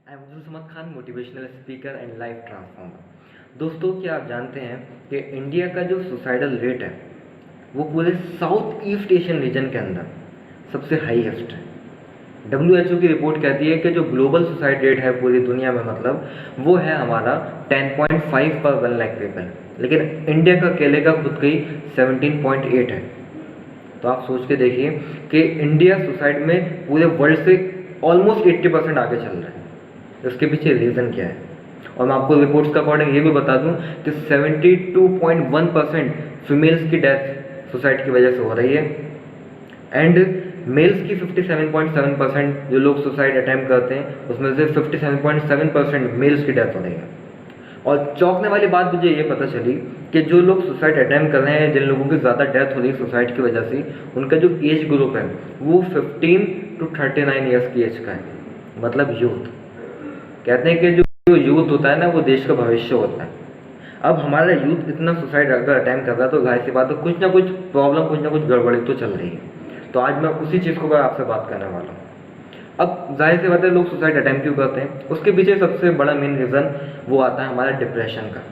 I am Abdul Samad Khan, motivational speaker and life transformer. दोस्तों, क्या आप जानते हैं कि इंडिया का जो सुसाइडल रेट है वो पूरे साउथ ईस्ट एशियन रीजन के अंदर सबसे हाईएस्ट है। WHO की रिपोर्ट कहती है कि जो ग्लोबल सुसाइड रेट है पूरी दुनिया में, मतलब वो है हमारा 10.5 पर 1 लाख पीपल, लेकिन इंडिया का अकेले का खुद का ही 17.8 है। तो आप सोच के देखिए कि इंडिया सुसाइड में पूरे वर्ल्ड से ऑलमोस्ट 80% आगे चल रहा है। उसके पीछे रीज़न क्या है? और मैं आपको रिपोर्ट्स के अकॉर्डिंग ये भी बता दूं कि 72.1% फीमेल्स की डेथ सुसाइड की वजह से हो रही है एंड मेल्स की 57.7% जो लोग सुसाइड अटैम्प्ट करते हैं उसमें से 57.7% मेल्स की डेथ हो रही है। और चौंकने वाली बात मुझे ये पता चली कि जो लोग सुसाइड अटैम्प्ट कर रहे हैं, जिन लोगों की ज़्यादा डेथ हो रही है सुसाइड की वजह से, उनका जो एज ग्रुप है वो 15 to 39 ईयर्स की एज का है, मतलब यूथ। कहते हैं कि जो यूथ होता है ना वो देश का भविष्य होता है। अब हमारा यूथ इतना सुसाइड अगर अटैम्प्ट कर रहा है तो जाहिर सी बात है कुछ ना कुछ प्रॉब्लम, कुछ ना कुछ गड़बड़ी तो चल रही है। तो आज मैं उसी चीज़ को आपसे बात करने वाला हूँ। अब जाहिर सी बात है लोग सुसाइड अटैम्प्ट क्यों करते हैं, उसके पीछे सबसे बड़ा मेन रीज़न वो आता है हमारा डिप्रेशन का,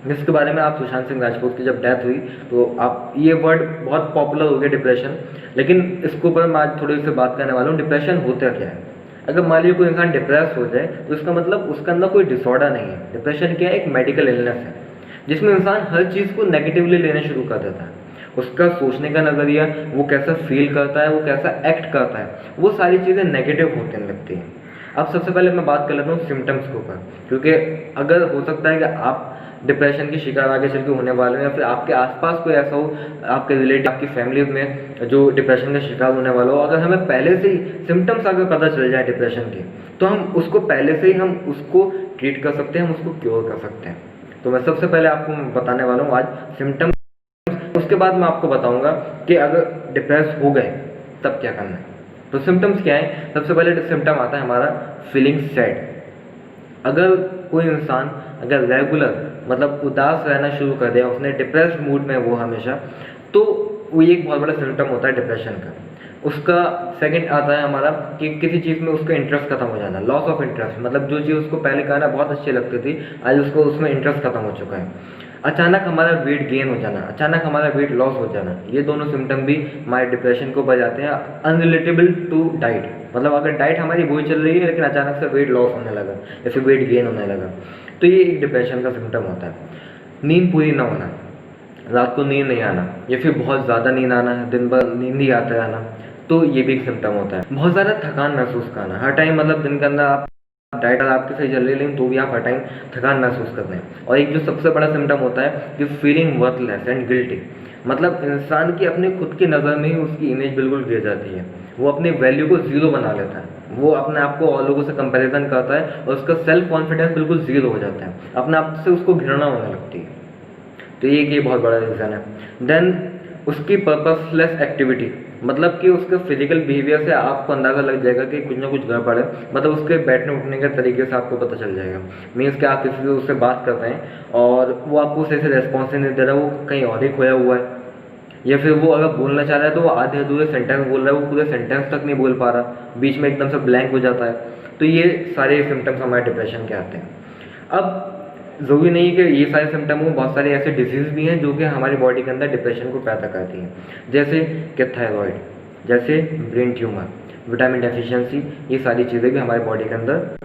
जिसके बारे में आप सुशांत सिंह राजपूत की जब डेथ हुई तो आप ये वर्ड बहुत पॉपुलर हो गया डिप्रेशन। लेकिन इसके ऊपर मैं आज थोड़ी सी बात करने वाला हूँ, डिप्रेशन होता क्या है। अगर मान लीजिए कोई इंसान डिप्रेस हो जाए तो इसका मतलब उसके अंदर कोई डिसऑर्डर नहीं है। डिप्रेशन क्या है? एक मेडिकल इलनेस है जिसमें इंसान हर चीज़ को नेगेटिवली लेना शुरू कर देता है। उसका सोचने का नज़रिया, वो कैसा फील करता है, वो कैसा एक्ट करता है, वो सारी चीज़ें नेगेटिव होने लगती हैं। अब सबसे पहले मैं बात कर लेता हूँ सिम्टम्स के ऊपर, क्योंकि अगर हो सकता है कि आप डिप्रेशन की शिकार आगे चल के होने वाले हो या फिर आपके आसपास कोई ऐसा हो, आपके रिलेटिव, आपकी फैमिली में जो डिप्रेशन का शिकार होने वाला हो। अगर हमें पहले से ही सिम्टम्स अगर पता चल जाए डिप्रेशन के, तो हम उसको पहले से ही हम उसको ट्रीट कर सकते हैं, हम उसको क्योर कर सकते हैं। तो मैं सबसे पहले आपको बताने वाला हूँ आज सिम्टम्स। उसके बाद मैं आपको बताऊंगा कि अगर डिप्रेस हो गए तब क्या करना है। तो सिम्टम्स क्या है? सबसे पहले सिम्टम आता है हमारा फीलिंग सैड। अगर कोई इंसान अगर रेगुलर मतलब उदास रहना शुरू कर दिया, उसने डिप्रेस्ड मूड में वो हमेशा, तो वो एक बहुत बड़ा सिम्टम होता है डिप्रेशन का। उसका सेकंड आता है हमारा कि किसी चीज़ में उसका इंटरेस्ट खत्म हो जाना, लॉस ऑफ इंटरेस्ट, मतलब जो चीज़ उसको पहले करना बहुत अच्छी लगती थी आज उसको उसमें इंटरेस्ट खत्म हो चुका है। अचानक हमारा वेट गेन हो जाना, अचानक हमारा वेट लॉस हो जाना, ये दोनों सिम्टम भी हमारे डिप्रेशन को बजाते हैं। अनरिलेटेबल टू डाइट, मतलब अगर डाइट हमारी वही चल रही है लेकिन अचानक से वेट लॉस होने लगा या फिर वेट गेन होने लगा, तो ये एक डिप्रेशन का सिम्टम होता है। नींद पूरी ना होना, रात को नींद नहीं आना या फिर बहुत ज़्यादा नींद आना, दिन भर नींद ही आता रहना, तो ये भी एक सिम्टम होता है। बहुत ज़्यादा थकान महसूस करना हर टाइम, मतलब दिन के अंदर आप डाइट आपकी सही चल रही है लेकिन तो भी आप हर टाइम थकान महसूस करते हैं। और एक जो सबसे बड़ा सिम्टम होता है कि फीलिंग वर्थलेस एंड गिल्टी, मतलब इंसान की अपने खुद की नज़र में ही उसकी इमेज बिल्कुल गिर जाती है, वो अपनी वैल्यू को ज़ीरो बना लेता है, वो अपने आप को और लोगों से कंपैरिजन करता है और उसका सेल्फ कॉन्फिडेंस बिल्कुल ज़ीरो हो जाता है, अपने आप से उसको घृणा होने लगती है। तो ये बहुत बड़ा रीज़न है। देन उसकी पर्पसलेस एक्टिविटी, मतलब कि उसके फिजिकल बिहेवियर से आपको अंदाज़ा लग जाएगा कि कुछ ना कुछ गड़बड़ है, मतलब उसके बैठने उठने के तरीके से आपको पता चल जाएगा। मीन्स कि आप किसी से उससे बात कर रहे हैं और वो आपको सही से रेस्पॉन्स नहीं दे रहा, वो कहीं और ही खोया हुआ है, या फिर वो अगर बोलना चाह रहा है तो वो आधे अधूरे सेंटेंस बोल रहा है, वो पूरे सेंटेंस तक नहीं बोल पा रहा, बीच में एकदम से ब्लैंक हो जाता है। तो ये सारे सिम्टम्स हमारे डिप्रेशन के आते हैं। अब ज़रूरी नहीं है कि ये सारे सिम्टम हो, बहुत सारे ऐसे डिजीज़ भी हैं जो कि हमारी बॉडी के अंदर डिप्रेशन को पैदा करती हैं, जैसे कि थायराइड, जैसे ब्रेन ट्यूमर, विटामिन डेफिशिएंसी, ये सारी चीज़ें भी हमारी बॉडी के अंदर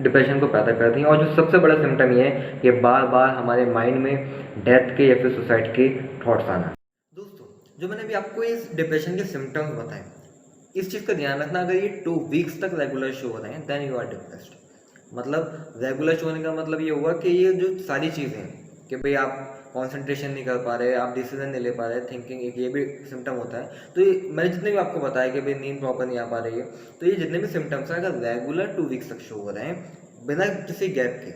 डिप्रेशन को पैदा करती हैं। और जो सबसे बड़ा सिम्टम ये है कि बार बार हमारे माइंड में डेथ के या फिर सुसाइड के थॉट्स आना। दोस्तों, जो मैंने अभी आपको इस डिप्रेशन के सिम्टम्स बताए, इस चीज़ का ध्यान रखना, अगर ये 2 वीक्स तक रेगुलर शो हो रहे हैं देन यू आर डिप्रेस्ड। मतलब रेगुलर शो होने का मतलब ये हुआ कि ये जो सारी चीज़ें हैं कि भाई आप कंसंट्रेशन नहीं कर पा रहे, आप डिसीजन नहीं ले पा रहे, थिंकिंग, एक ये भी सिम्टम होता है। तो ये मैंने जितने भी आपको बताया कि भाई नींद प्रॉपर नहीं आ पा रही है, तो ये जितने भी सिम्टम्स हैं अगर रेगुलर 2 वीक्स तक शो हो रहे हैं बिना किसी गैप के,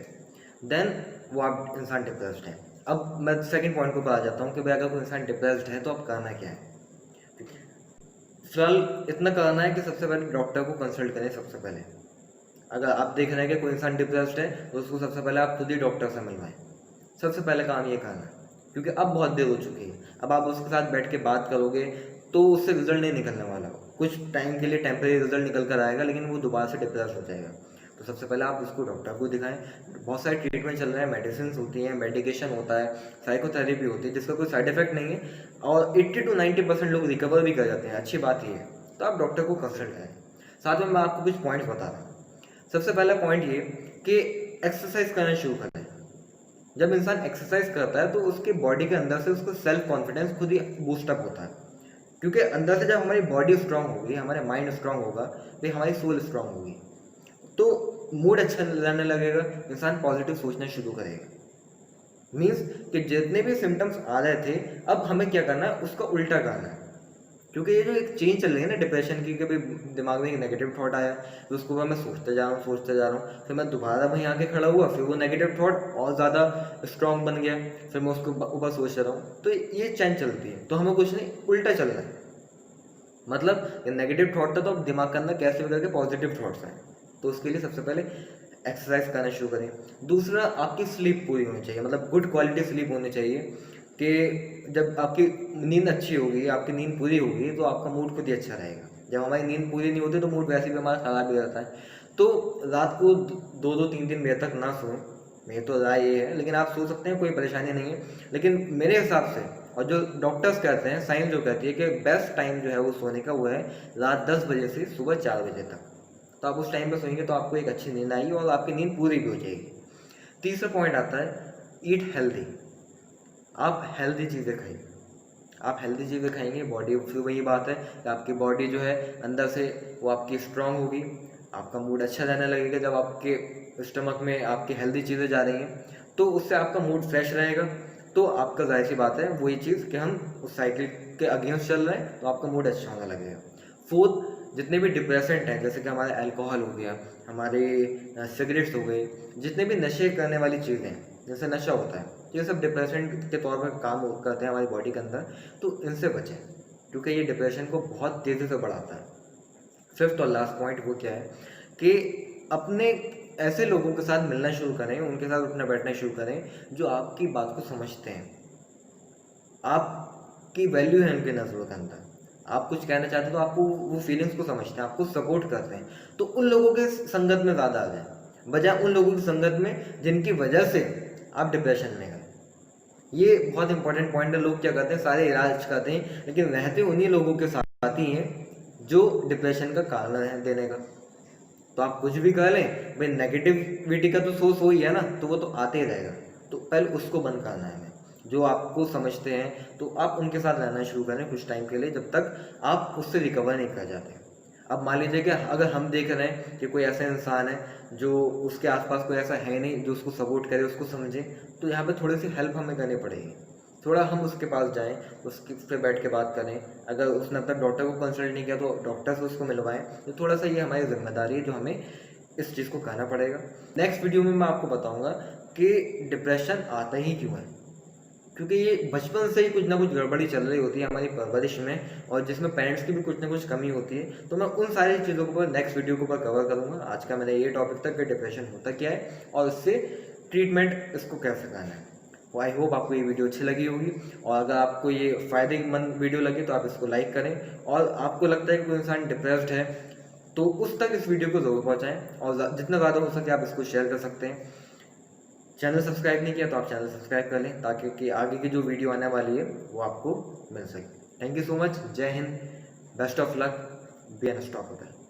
देन वो आप इंसान डिप्रेस्ड है। अब मैं सेकंड पॉइंट के ऊपर आ जाता हूँ कि भाई अगर कोई इंसान डिप्रेस्ड है तो अब करना क्या है। फिलहाल इतना करना है कि सबसे पहले डॉक्टर को कंसल्ट करें। सबसे पहले अगर आप देख रहे हैं कि कोई इंसान डिप्रेस्ड है तो उसको सबसे पहले आप खुद ही डॉक्टर से मिलवाएं। सबसे पहले काम ये करना है, क्योंकि अब बहुत देर हो चुकी है। अब आप उसके साथ बैठ के बात करोगे तो उससे रिजल्ट नहीं निकलने वाला, कुछ टाइम के लिए टेम्परेरी रिजल्ट निकल कर आएगा लेकिन वो दोबारा से डिप्रेस हो जाएगा। तो सबसे पहले आप उसको डॉक्टर को दिखाएं। बहुत सारे ट्रीटमेंट चल रहे हैं, मेडिसिन होती हैं, मेडिकेशन होता है, साइकोथेरेपी होती है, जिसका कोई साइड इफेक्ट नहीं है और 80 to 90% लोग रिकवर भी कर जाते हैं। अच्छी बात ये है, तो आप डॉक्टर को कंसल्ट करें। साथ में मैं आपको कुछ पॉइंट्स बता रहा हूँ। सबसे पहला पॉइंट ये कि एक्सरसाइज करना शुरू करें। जब इंसान एक्सरसाइज करता है तो उसके बॉडी के अंदर से उसको सेल्फ कॉन्फिडेंस खुद ही बूस्टअप होता है, क्योंकि अंदर से जब हमारी बॉडी स्ट्रांग होगी, हमारे माइंड स्ट्रांग होगा, तो हमारी सोल स्ट्रांग होगी, तो मूड अच्छा रहने लगेगा, इंसान पॉजिटिव सोचना शुरू करेगा। मीन्स कि जितने भी सिम्टम्स आ रहे थे, अब हमें क्या करना है, उसका उल्टा करना है। क्योंकि ये जो एक चेंज चल रही है ना डिप्रेशन की, कभी दिमाग में एक नेगेटिव थॉट आया, तो उसको मैं सोचते जा रहा हूँ, फिर मैं दोबारा वहीं आके खड़ा हुआ, फिर वो नेगेटिव थॉट और ज़्यादा स्ट्रॉन्ग बन गया, फिर मैं उसको ऊपर सोच रहा हूँ, तो ये चेंज चलती है। तो हमें कुछ नहीं, उल्टा चल रहा है। मतलब ये नेगेटिव थॉट था, तो अब दिमाग के अंदर कैसे भी करके पॉजिटिव थॉट्स आए। तो उसके लिए सबसे पहले एक्सरसाइज करना शुरू करें। दूसरा, आपकी स्लीप पूरी होनी चाहिए, मतलब गुड क्वालिटी स्लीप होनी चाहिए, कि जब आपकी नींद अच्छी होगी, आपकी नींद पूरी होगी, तो आपका मूड खुद ही अच्छा रहेगा। जब हमारी नींद पूरी नहीं होती तो मूड वैसे भी हमारा खराब ही रहता है। तो रात को 2-2 3-3 बजे तक ना सोएं, मेरी तो राय ये है, लेकिन आप सो सकते हैं, कोई परेशानी नहीं है। लेकिन मेरे हिसाब से, और जो डॉक्टर्स कहते हैं, साइंस जो कहती है कि बेस्ट टाइम जो है वो सोने का, वो है रात 10 बजे से सुबह 4 बजे तक। तो आप उस टाइम पर सोएंगे तो आपको एक अच्छी नींद आएगी और आपकी नींद पूरी भी हो जाएगी। तीसरा पॉइंट आता है, ईट हेल्दी। आप हेल्दी चीज़ें खाइए। आप हेल्दी चीज़ें खाएंगे, बॉडी, फिर वही बात है कि आपकी बॉडी जो है अंदर से वो आपकी स्ट्रांग होगी, आपका मूड अच्छा रहने लगेगा। जब आपके स्टमक में आपकी हेल्दी चीज़ें जा रही हैं, तो उससे आपका मूड फ्रेश रहेगा। तो आपका जाहिर सी बात है वही चीज़ कि हम उस साइकिल के अगेंस्ट चल रहे हैं, तो आपका मूड अच्छा होने लगेगा। फोर्थ, जितने भी डिप्रेसेंट हैं, जैसे कि हमारे अल्कोहल हो गया, हमारे सिगरेट्स हो गए, जितने भी नशे करने वाली चीज़ें हैं, जैसे नशा होता है, ये सब डिप्रेशन के तौर पर काम करते हैं हमारी बॉडी के अंदर, तो इनसे बचें, क्योंकि ये डिप्रेशन को बहुत तेज़ी से बढ़ाता है। फिफ्थ और लास्ट पॉइंट वो क्या है कि अपने ऐसे लोगों के साथ मिलना शुरू करें, उनके साथ उठना बैठना शुरू करें जो आपकी बात को समझते हैं, आपकी वैल्यू है उनकी नज़रों के अंदर। आप कुछ कहना चाहते हैं तो आपको वो फीलिंग्स को समझते हैं, आपको सपोर्ट करते हैं, तो उन लोगों के संगत में ज़्यादा आ जाए, बजाय उन लोगों की संगत में जिनकी वजह से आप डिप्रेशन में गए। ये बहुत इंपॉर्टेंट पॉइंट है। लोग क्या करते हैं, सारे इलाज करते हैं, लेकिन रहते उन्हीं लोगों के साथ ही हैं जो डिप्रेशन का कारण है देने का। तो आप कुछ भी कर लें भाई, नेगेटिविटी का तो सोर्स वही है ना, तो वो तो आते ही रहेगा। तो पहले उसको बंद करना है हमें। जो आपको समझते हैं तो आप उनके साथ रहना शुरू करें कुछ टाइम के लिए, जब तक आप उससे रिकवर नहीं कर जाते। अब मान लीजिए कि अगर हम देख रहे हैं कि कोई ऐसा इंसान है जो, उसके आसपास कोई ऐसा है नहीं जो उसको सपोर्ट करे, उसको समझे, तो यहाँ पे थोड़ी सी हेल्प हमें करनी पड़ेगी। थोड़ा हम उसके पास जाएं, उसके से बैठ के बात करें। अगर उसने अब तक डॉक्टर को कंसल्ट नहीं किया तो डॉक्टर से उसको मिलवाएं। तो थोड़ा सा ये हमारी जिम्मेदारी है जो हमें इस चीज़ को कहना पड़ेगा। नेक्स्ट वीडियो में मैं आपको बताऊंगा कि डिप्रेशन आता ही क्यों है, क्योंकि ये बचपन से ही कुछ ना कुछ गड़बड़ी चल रही होती है हमारी परवरिश में, और जिसमें पेरेंट्स की भी कुछ ना कुछ कमी होती है। तो मैं उन सारी चीज़ों को नेक्स्ट वीडियो के ऊपर कवर करूँगा। आज का मैंने ये टॉपिक तक कि डिप्रेशन होता क्या है और इससे ट्रीटमेंट इसको कैसे करना है। तो आई होप आपको ये वीडियो अच्छी लगी होगी, और अगर आपको ये फ़ायदेमंद वीडियो लगे तो आप इसको लाइक करें, और आपको लगता है कि कोई इंसान डिप्रेस्ड है तो उस तक इस वीडियो को ज़रूर पहुँचाएँ, और जितना ज़्यादा हो सके आप इसको शेयर कर सकते हैं। चैनल सब्सक्राइब नहीं किया तो आप चैनल सब्सक्राइब कर लें, ताकि कि आगे की जो वीडियो आने वाली है वो आपको मिल सके। Thank you so much. जय Hind, best of luck, be unstoppable.